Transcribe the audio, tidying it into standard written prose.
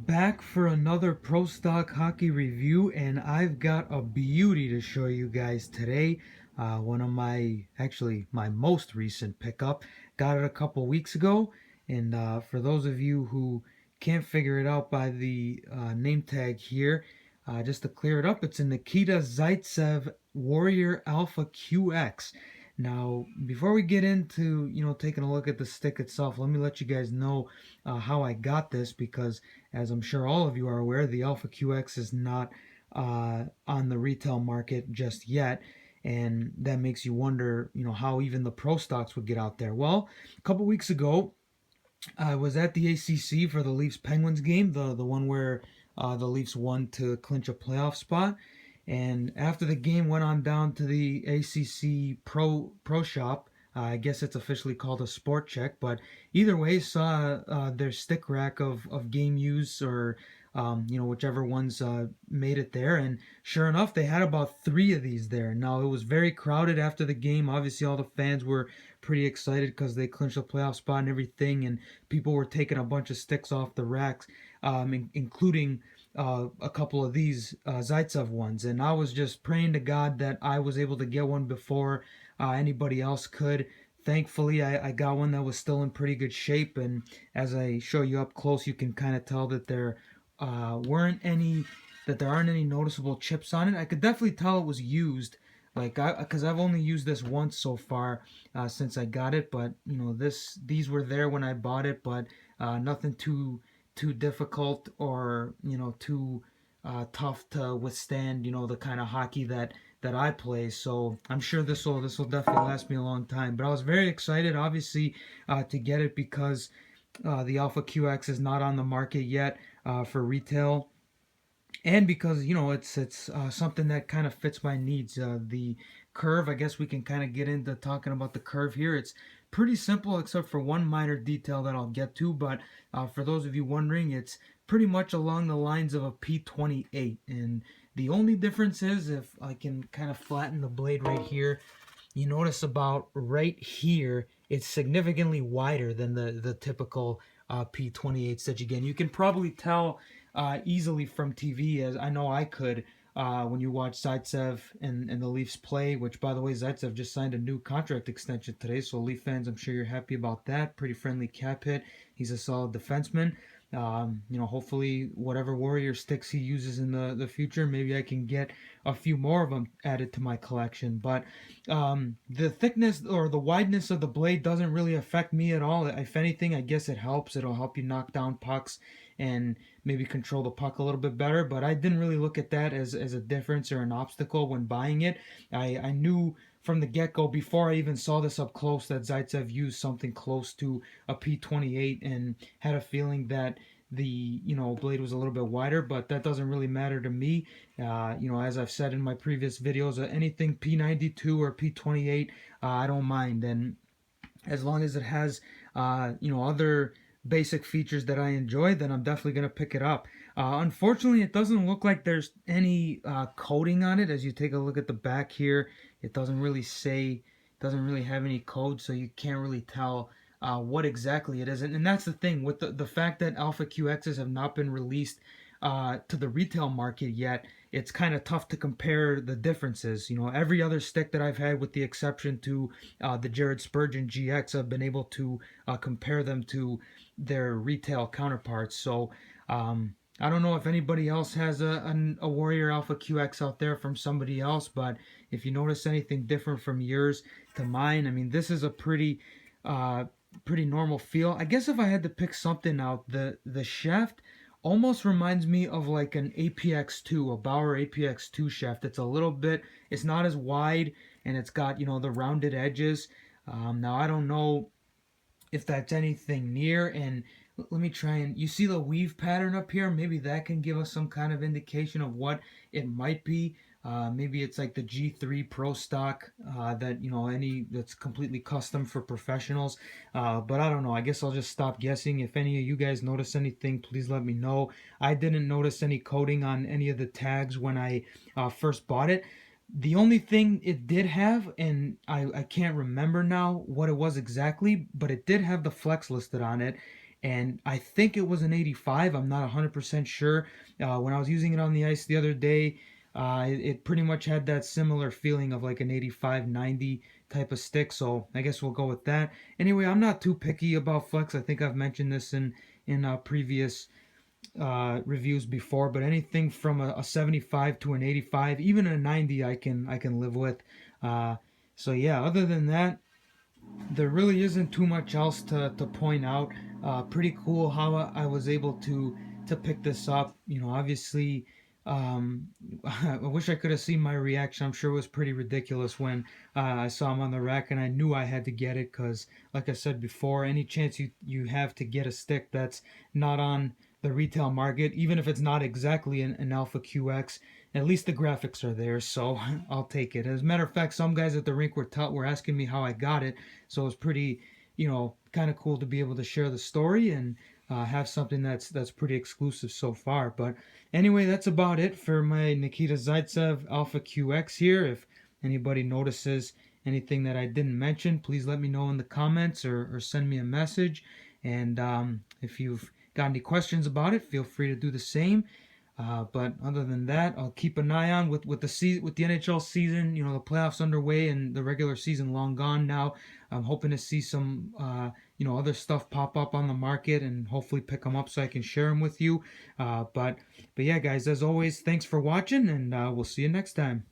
Back for another Pro Stock Hockey review, and I've got a beauty to show you guys today. One of my most recent pickup. Got it a couple weeks ago, and for those of you who can't figure it out by the name tag here, just to clear it up, it's a Nikita Zaitsev Warrior Alpha QX. Now, before we get into taking a look at the stick itself, let me let you guys know how I got this, because as I'm sure all of you are aware, the Alpha QX is not on the retail market just yet, and that makes you wonder, how even the pro stocks would get out there. Well, a couple weeks ago, I was at the ACC for the Leafs Penguins game, the one where the Leafs won to clinch a playoff spot. And after the game, went on down to the ACC Pro Shop. I guess it's officially called a Sport Check, but either way, saw their stick rack of game use, or whichever ones made it there. And sure enough, they had about three of these there. Now, it was very crowded after the game. Obviously, all the fans were pretty excited because they clinched a playoff spot and everything, and people were taking a bunch of sticks off the racks, including a couple of these Zaitsev ones. And I was just praying to God that I was able to get one before anybody else could. Thankfully, I got one that was still in pretty good shape, and as I show you up close, you can kind of tell that there aren't any noticeable chips on it. I could definitely tell it was used, because I've only used this once so far since I got it. But these were there when I bought it, but nothing too difficult, or too tough to withstand, the kind of hockey that I play. So I'm sure this will definitely last me a long time. But I was very excited, obviously, to get it, because the Alpha QX is not on the market yet for retail, and because it's something that kind of fits my needs. The curve, I guess we can kind of get into talking about the curve here. It's pretty simple, except for one minor detail that I'll get to. But for those of you wondering, it's pretty much along the lines of a P28, and the only difference is, if I can kind of flatten the blade right here, you notice about right here, it's significantly wider than the typical P28s that you get. And you can probably tell easily from TV, as I know I could, when you watch Zaitsev and the Leafs play, which, by the way, Zaitsev just signed a new contract extension today, so Leaf fans, I'm sure you're happy about that. Pretty friendly cap hit. He's a solid defenseman. Hopefully whatever Warrior sticks he uses in the future, maybe I can get a few more of them added to my collection. But the thickness or the wideness of the blade doesn't really affect me at all. If anything, I guess it helps. It'll help you knock down pucks and maybe control the puck a little bit better. But I didn't really look at that as a difference or an obstacle when buying it. I knew from the get-go, before I even saw this up close, that Zaitsev used something close to a P28, and had a feeling that the blade was a little bit wider, but that doesn't really matter to me. As I've said in my previous videos, anything P92 or P28, I don't mind. And as long as it has other basic features that I enjoy, then I'm definitely going to pick it up. Unfortunately, it doesn't look like there's any coating on it. As you take a look at the back here, it doesn't really have any code, so you can't really tell what exactly it is. And that's the thing with the fact that Alpha QXs have not been released to the retail market yet. It's kind of tough to compare the differences. Every other stick that I've had, with the exception to the Jared Spurgeon GX, I've been able to compare them to their retail counterparts. So I don't know if anybody else has a Warrior Alpha QX out there from somebody else, but if you notice anything different from yours to mine, I mean, this is a pretty normal feel. I guess if I had to pick something out, the shaft almost reminds me of like an APX2, a Bauer APX2 shaft. It's not as wide, and it's got, the rounded edges. Now, I don't know if that's anything near, and let me try, and you see the weave pattern up here? Maybe that can give us some kind of indication of what it might be. Maybe it's like the G3 Pro Stock that's completely custom for professionals. But I don't know. I guess I'll just stop guessing. If any of you guys notice anything, please let me know. I didn't notice any coating on any of the tags when I first bought it. The only thing it did have, and I can't remember now what it was exactly, but it did have the flex listed on it. and I think it was an 85. I'm not 100% sure. When I was using it on the ice the other day, it pretty much had that similar feeling of like an 85, 90 type of stick. So I guess we'll go with that. Anyway, I'm not too picky about flex. I think I've mentioned this in previous reviews before, but anything from a 75 to an 85, even a 90, I can live with. Uh, so yeah, other than that, there really isn't too much else to point out. Pretty cool how I was able to pick this up. Obviously, um, I wish I could have seen my reaction. I'm sure it was pretty ridiculous when I saw him on the rack, and I knew I had to get it because, like I said before, any chance you have to get a stick that's not on the retail market, even if it's not exactly an Alpha QX, at least the graphics are there, so I'll take it. As a matter of fact, some guys at the rink were asking me how I got it, so it's pretty, kind of cool to be able to share the story and have something that's pretty exclusive so far. But anyway, that's about it for my Nikita Zaitsev Alpha QX here. If anybody notices anything that I didn't mention, please let me know in the comments or send me a message. And if you've got any questions about it, feel free to do the same. But other than that, I'll keep an eye on with the NHL season. The playoffs underway and the regular season long gone now. I'm hoping to see some other stuff pop up on the market and hopefully pick them up so I can share them with you. But yeah, guys, as always, thanks for watching, and we'll see you next time.